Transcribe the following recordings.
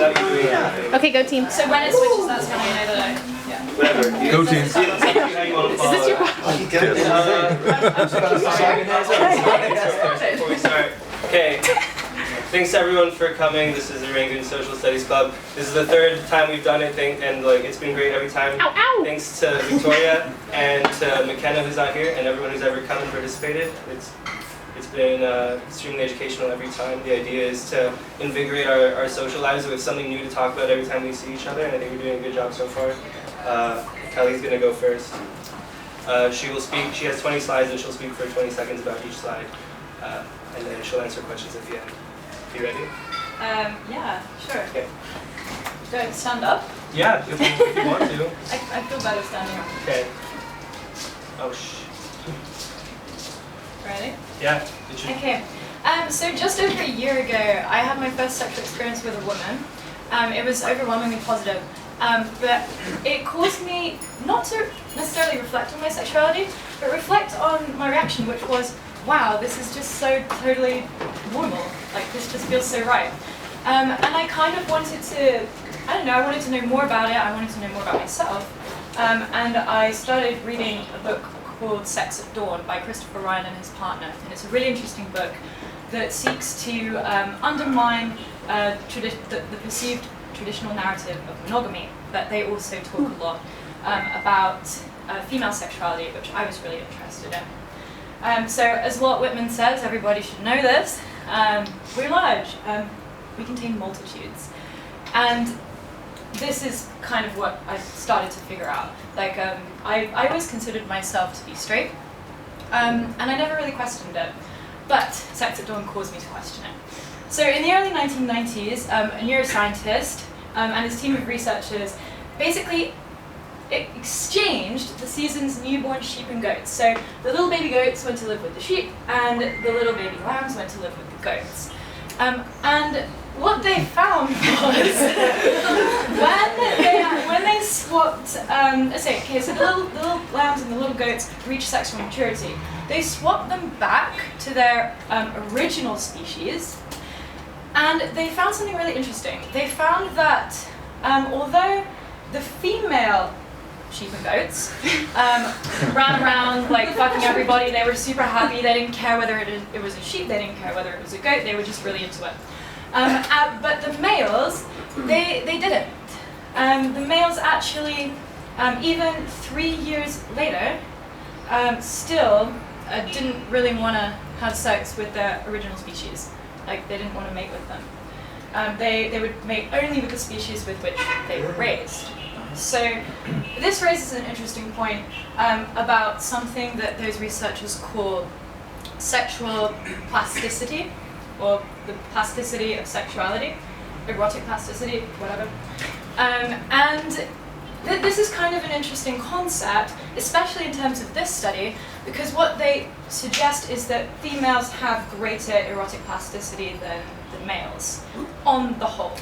without you doing anything. Okay, go team. So when it switches, that's when I know that I... Yeah. Whatever. Go team. See how you want to follow. Is this your Before we start. Okay. Thanks everyone for coming. This is the Rangoon Social Studies Club. This is the third time we've done it, and like it's been great every time. Ow, ow. Thanks to Victoria and to McKenna, who's not here, and everyone who's ever come and participated. It's been extremely educational every time. The idea is to invigorate our social lives with something new to talk about every time we see each other, and I think we're doing a good job so far. Kelly's going to go first. She will speak. She has 20 slides, and she'll speak for 20 seconds about each slide, and then she'll answer questions at the end. You ready? Yeah, sure. Okay. Do I stand up? Yeah, if you want to. I feel better standing up. Okay. Oh, shh. Ready? Yeah. It should. Okay. So just over a year ago, I had my first sexual experience with a woman. It was overwhelmingly positive. But it caused me not to necessarily reflect on my sexuality, but reflect on my reaction, which was, wow, this is just so totally normal. Like, this just feels so right. And I kind of wanted to, I don't know, I wanted to know more about it. I wanted to know more about myself. And I started reading a book called Sex at Dawn by Christopher Ryan and his partner. And it's a really interesting book that seeks to undermine the perceived traditional narrative of monogamy, but they also talk a lot about female sexuality, which I was really interested in. So as Walt Whitman says, everybody should know this, we're large, we contain multitudes. And this is kind of what I started to figure out. Like, I always considered myself to be straight, and I never really questioned it, but Sex at Dawn caused me to question it. So in the early 1990s, a neuroscientist and his team of researchers basically exchanged the season's newborn sheep and goats. So the little baby goats went to live with the sheep, and the little baby lambs went to live with the goats. And what they found was when they swapped, so the little lambs and the little goats reached sexual maturity. They swapped them back to their original species, and they found something really interesting. They found that although the female sheep and goats ran around like fucking everybody, they were super happy, they didn't care whether it was a sheep, they didn't care whether it was a goat, they were just really into it. But the males, they didn't. The males actually, even 3 years later, still didn't really want to have sex with their original species. Like, they didn't want to mate with them. They would mate only with the species with which they were raised. So this raises an interesting point about something that those researchers call sexual plasticity, or the plasticity of sexuality, erotic plasticity, whatever. This is kind of an interesting concept, especially in terms of this study, because what they suggest is that females have greater erotic plasticity than males, on the whole.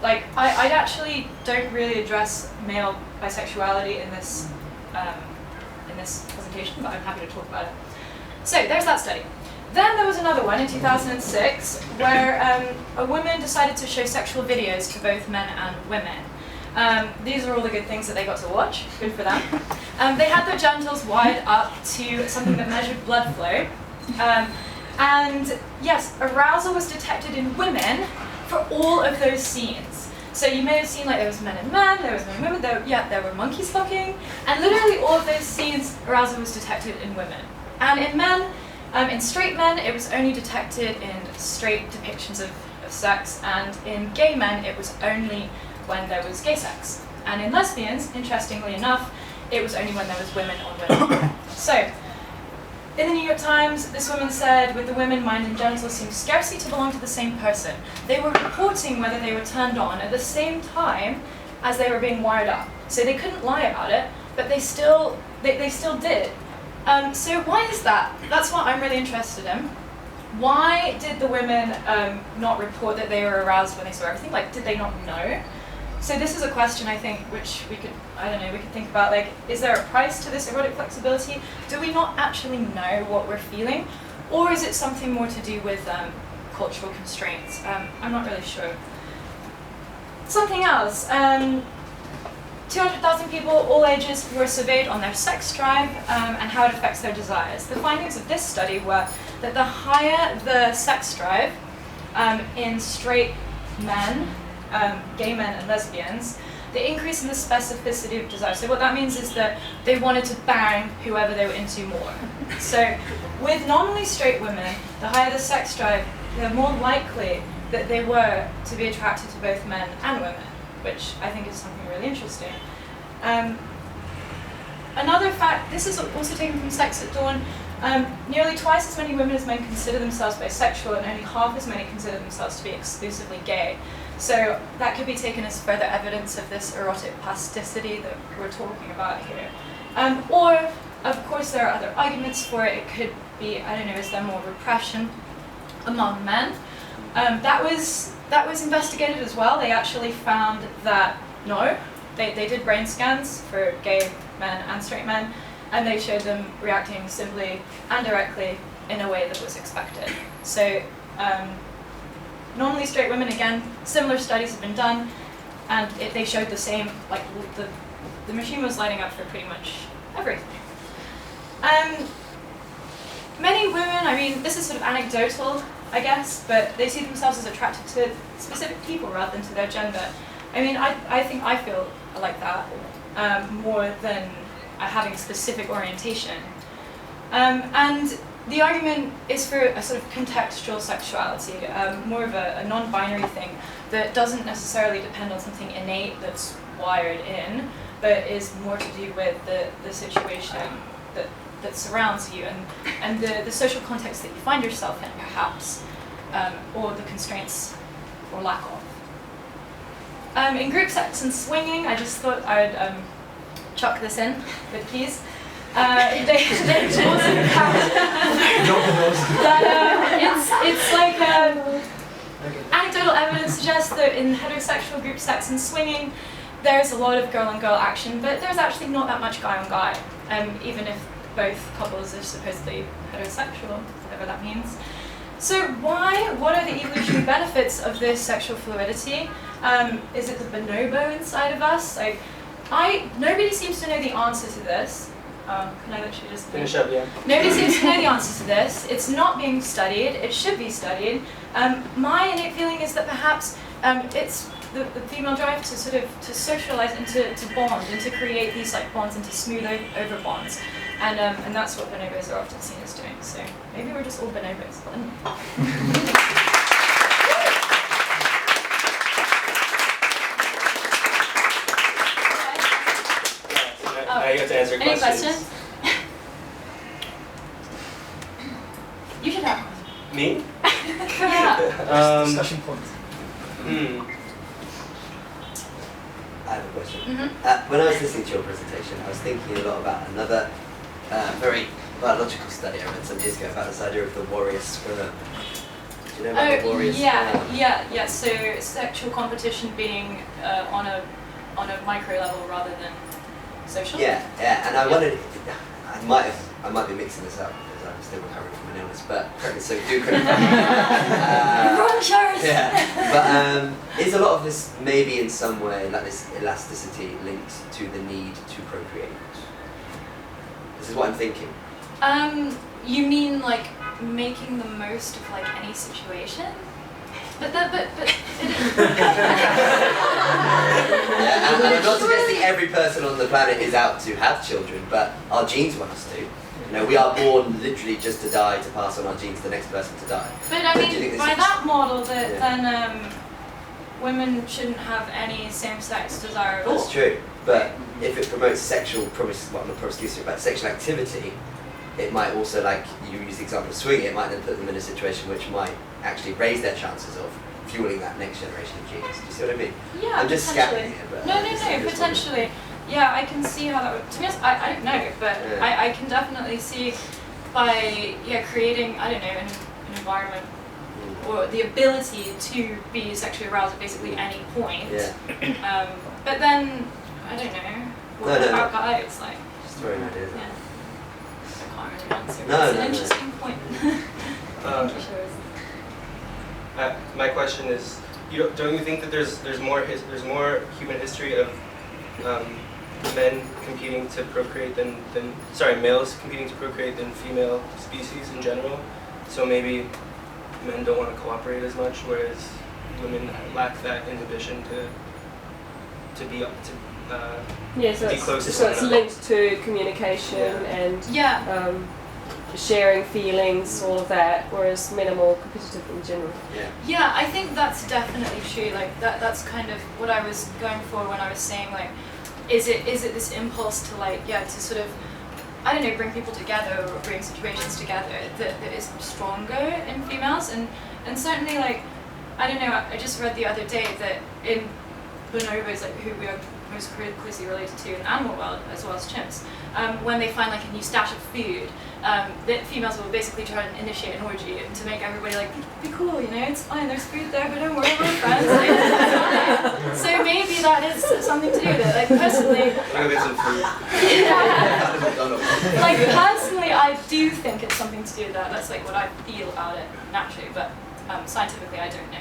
Like, I actually don't really address male bisexuality in this presentation, but I'm happy to talk about it. So there's that study. Then there was another one in 2006 where a woman decided to show sexual videos to both men and women. These are all the good things that they got to watch. Good for them. They had their genitals wired up to something that measured blood flow. And yes, arousal was detected in women for all of those scenes. So you may have seen, like, there was men and men, there was men and women, there were monkeys fucking, and literally all of those scenes, arousal was detected in women. And in men, in straight men, it was only detected in straight depictions of sex, and in gay men, it was only when there was gay sex. And in lesbians, interestingly enough, it was only when there was women on women. So, in the New York Times, this woman said, with the women, mind and genitals seemed scarcely to belong to the same person. They were reporting whether they were turned on at the same time as they were being wired up. So they couldn't lie about it, but they still did. So why is that? That's what I'm really interested in. Why did the women not report that they were aroused when they saw everything? Like, did they not know? So this is a question, I think, which we could think about, like, is there a price to this erotic flexibility? Do we not actually know what we're feeling? Or is it something more to do with cultural constraints? I'm not really sure. something else. 200,000 people, all ages, were surveyed on their sex drive and how it affects their desires. The findings of this study were that the higher the sex drive in straight men, gay men and lesbians, the increase in the specificity of desire. So what that means is that they wanted to bang whoever they were into more. So with nominally straight women, the higher the sex drive, they're more likely that they were to be attracted to both men and women, which I think is something really interesting. Another fact, this is also taken from Sex at Dawn, nearly twice as many women as men consider themselves bisexual, and only half as many consider themselves to be exclusively gay. So that could be taken as further evidence of this erotic plasticity that we're talking about here. Or, of course, there are other arguments for it. It could be, I don't know, is there more repression among men? That was investigated as well. They actually found that no, they did brain scans for gay men and straight men, and they showed them reacting simply and directly in a way that was expected. So normally straight women, again, similar studies have been done, and they showed the same, like the machine was lighting up for pretty much everything. Many women, I mean, this is sort of anecdotal, I guess, but they see themselves as attracted to specific people rather than to their gender. I mean, I think I feel like that more than having a specific orientation. And the argument is for a sort of contextual sexuality, more of a non-binary thing that doesn't necessarily depend on something innate that's wired in, but is more to do with the situation that surrounds you and the social context that you find yourself in, perhaps, or the constraints or lack of. In group sex and swinging, I just thought I would chuck this in with keys. They also it's like anecdotal evidence suggests that in heterosexual group sex and swinging, there's a lot of girl-on-girl action, but there's actually not that much guy-on-guy, even if both couples are supposedly heterosexual, whatever that means. So what are the evolutionary benefits of this sexual fluidity? Is it the bonobo inside of us? Like, nobody seems to know the answer to this. Can I literally just finish up? Yeah. Nobody seems to know the answer to this. It's not being studied. It should be studied. My innate feeling is that perhaps it's the female drive to sort of socialize and to bond and to create these like bonds and to smooth over bonds, and that's what bonobos are often seen as doing. So maybe we're just all bonobos. Now you have to answer Any questions. You should have one. Me? Yeah. Discussion points. I have a question. Mm-hmm. When I was listening to your presentation, I was thinking a lot about another very biological study I read some years ago about this idea of the warrior sperm. Do you know about the warrior sperm? Yeah. So sexual competition being on a micro level rather than social. Yeah. And I wondered, I might be mixing this up because I'm still recovering from an illness, but so do correct me. Wrong Charles. Yeah, but is a lot of this maybe in some way, like this elasticity, linked to the need to procreate? This is what I'm thinking. You mean like making the most of like any situation? But Yeah, and I'm not suggesting every person on the planet is out to have children, but our genes want us to. You know, we are born literally just to die, to pass on our genes to the next person to die. But I mean, by that model, then women shouldn't have any same-sex desire at all. That's true, but if it promotes sexual activity, it might also, like you use the example of swinging, it might then put them in a situation which might actually raise their chances of fueling that next generation of genes. Do you see what I mean? Yeah, I'm just scattering it, but No, potentially. Yeah, I can see how that would. To be honest, I don't know, but Yeah. I can definitely see by creating, I don't know, an environment or the ability to be sexually aroused at basically any point. Yeah. But then I don't know. What about guys? Like, Just throwing ideas out. yeah. I can't really answer. No, It's no, an no. interesting point. Thank you, Shores. My question is, don't you think that there's more human history of men competing to procreate males competing to procreate than female species in general? So maybe men don't want to cooperate as much, whereas women lack that inhibition to be close to so one it's another. linked to communication and Yeah. sharing feelings, all of that, whereas men are more competitive in general. Yeah, I think that's definitely true. Like that's kind of what I was going for when I was saying like, is it this impulse to like to sort of, I don't know, bring people together or bring situations together that is stronger in females, and certainly like, I don't know, I just read the other day that in bonobos, like who we are most closely related to in the animal world as well as chimps, when they find like a new stash of food, that females will basically try and initiate an orgy to make everybody like, be cool, you know, it's fine, there's food there, but don't worry, we're friends. Like, so maybe that is something to do with it. Like personally, I'll get some food. like personally, I do think it's something to do with that. That's like what I feel about it naturally, but scientifically, I don't know.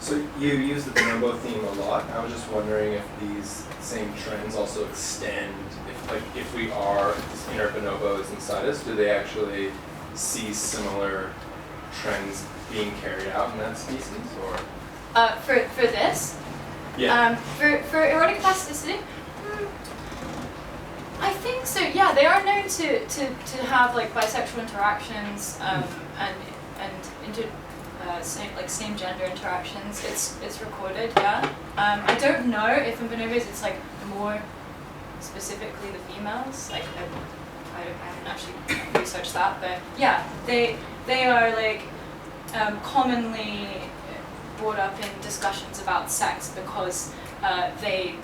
So you use the bonobo theme a lot. I was just wondering if these same trends also extend, if we are inner bonobos inside us, do they actually see similar trends being carried out in that species, or? For this, Yeah. for erotic plasticity, I think so. Yeah, they are known to have like bisexual interactions and same gender interactions. It's recorded. Yeah. I don't know if in bonobos it's like more specifically the females. Like I haven't actually researched that, but yeah, they are like commonly brought up in discussions about sex because they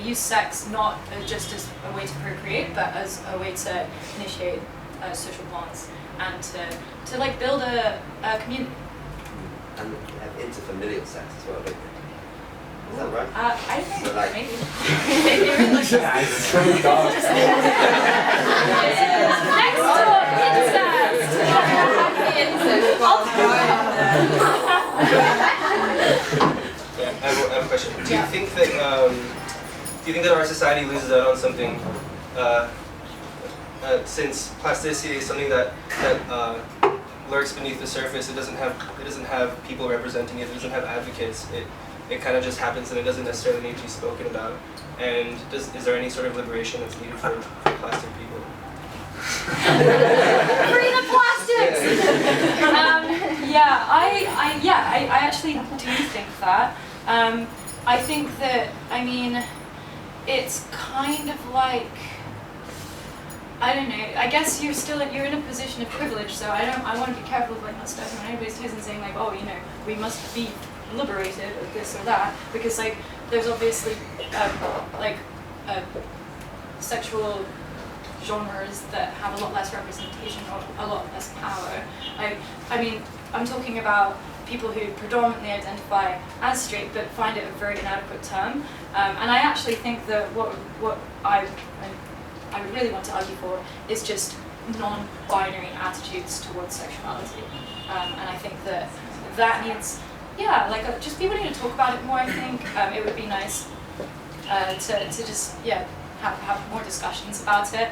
use sex not just as a way to procreate, but as a way to initiate social bonds and to like build a community. And have interfamilial sex as well, don't they? Is that right? I don't know, So, like- maybe. Maybe really like It's from dogs. next door, I have a question. Do you think that our society loses out on something since plasticity is something that lurks beneath the surface? It doesn't have people representing it. It doesn't have advocates. It kind of just happens, and it doesn't necessarily need to be spoken about. And is there any sort of liberation that's needed for plastic people? free the plastics. I actually do think that. I think that, I mean, it's kind of like, I don't know, I guess you're in a position of privilege, so I want to be careful of like not stepping on anybody's toes and saying like, oh, you know, we must be liberated of this or that, because like there's obviously sexual genres that have a lot less representation or a lot less power. I mean, I'm talking about people who predominantly identify as straight but find it a very inadequate term. And I actually think that what I would really want to argue for is just non-binary attitudes towards sexuality. And I think that needs, just people need to talk about it more. I think it would be nice to just have more discussions about it,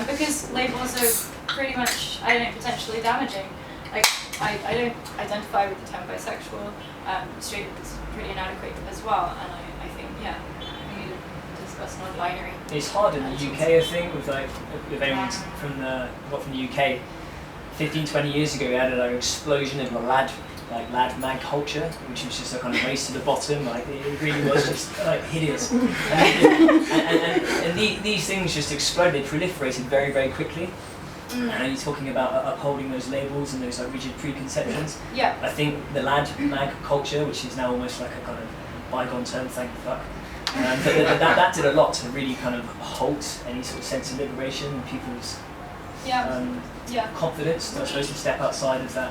because labels are pretty much, I don't know, potentially damaging. Like I don't identify with the term bisexual. Straight is pretty inadequate as well, and I think we need to discuss non-binary. It's hard in the UK, I think, with anyone from the UK. 15-20 years ago, we had an explosion of a lad mag culture, which was just a kind of race to the bottom. Like it really was just like hideous. And these things just exploded, they proliferated very, very quickly. And you're talking about upholding those labels and those like rigid preconceptions. Yeah. I think the lad mag culture, which is now almost like a kind of bygone term, thank fuck. But that did a lot to really kind of halt any sort of sense of liberation in people's confidence. They're supposed to step outside of that.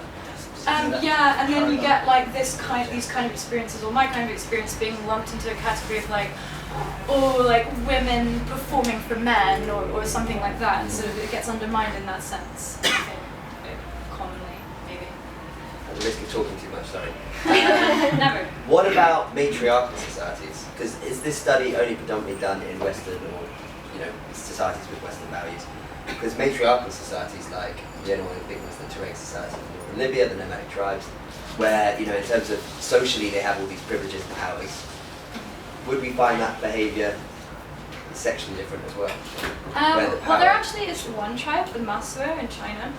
And then you get like these kind of experiences, or my kind of experience, being lumped into a category of like, like women performing for men, or something like that. So it gets undermined in that sense, I think, commonly, maybe. the risk of talking too much, sorry. Never. What about matriarchal societies? Because is this study only predominantly done in Western or, societies with Western values? Because matriarchal societies, like the only one I think was the Tuareg society in northern Libya, the nomadic tribes, where, in terms of socially they have all these privileges and powers, would we find that behaviour sexually different as well? Well, there actually is one tribe, the Masuo in China,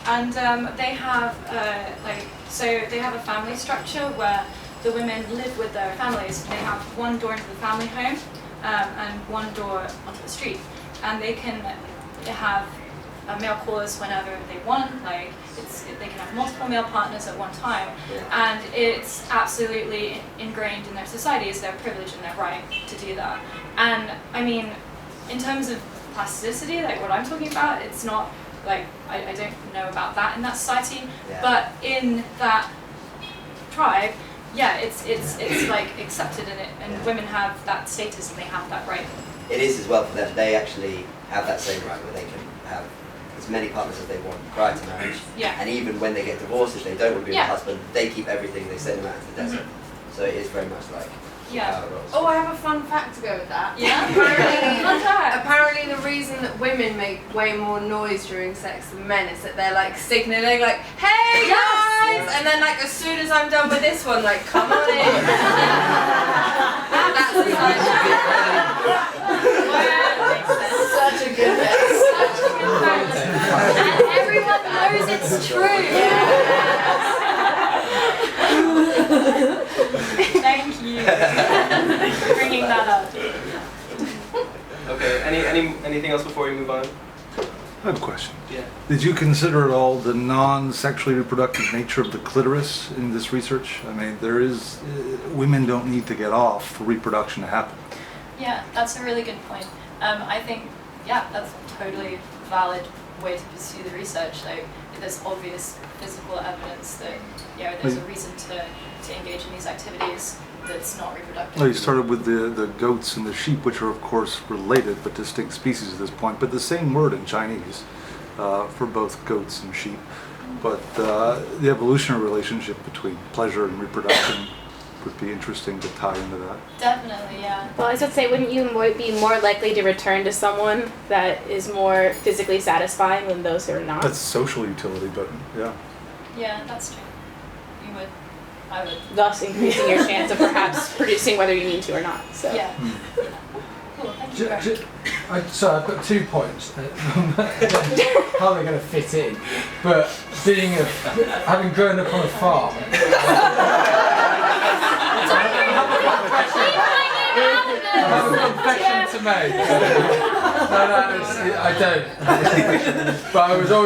and they have they have a family structure where the women live with their families. They have one door into the family home and one door onto the street, and they can have male callers whenever they want. They can have multiple male partners at one time, and it's absolutely ingrained in their society as their privilege and their right to do that. And I mean, in terms of plasticity, like what I'm talking about, it's not like I don't know about that in that society, but in that tribe, it's like accepted in it, and women have that status and they have that right. It is as well for them. They actually have that same right where they can have as many partners as they want prior to marriage. Yeah. And even when they get divorced, if they don't want to be with a husband, they keep everything, they send them out into the desert. So it is very much like power roles. Oh, I have a fun fact to go with that. Yeah? Apparently the reason that women make way more noise during sex than men is that they're like signalling like, hey guys! And then like as soon as I'm done with this one, like come on in. That's the sign. Such a good bit. Such a good fact. And everyone knows it's true. Thank you for bringing that up. Okay, anything else before we move on? I have a question. Yeah. Did you consider at all the non-sexually reproductive nature of the clitoris in this research? I mean, women don't need to get off for reproduction to happen. Yeah, that's a really good point. I think, that's a totally valid way to pursue the research. Like, there's obvious physical evidence that, there's a reason to engage in these activities that's not reproductive. Well, you started with the goats and the sheep, which are of course related but distinct species at this point, but the same word in Chinese for both goats and sheep. But the evolutionary relationship between pleasure and reproduction would be interesting to tie into that. Definitely, yeah. Well, I was going to say, wouldn't you be more likely to return to someone that is more physically satisfying than those who are not? That's social utility, but yeah. Yeah, that's true. You would. I would. Thus increasing your chance of perhaps producing whether you need to or not. So. Yeah. Cool, thank you. So I've got 2 points. How they're going to fit in. But having grown up on a farm. I have a confession to make. No, I don't. But I was always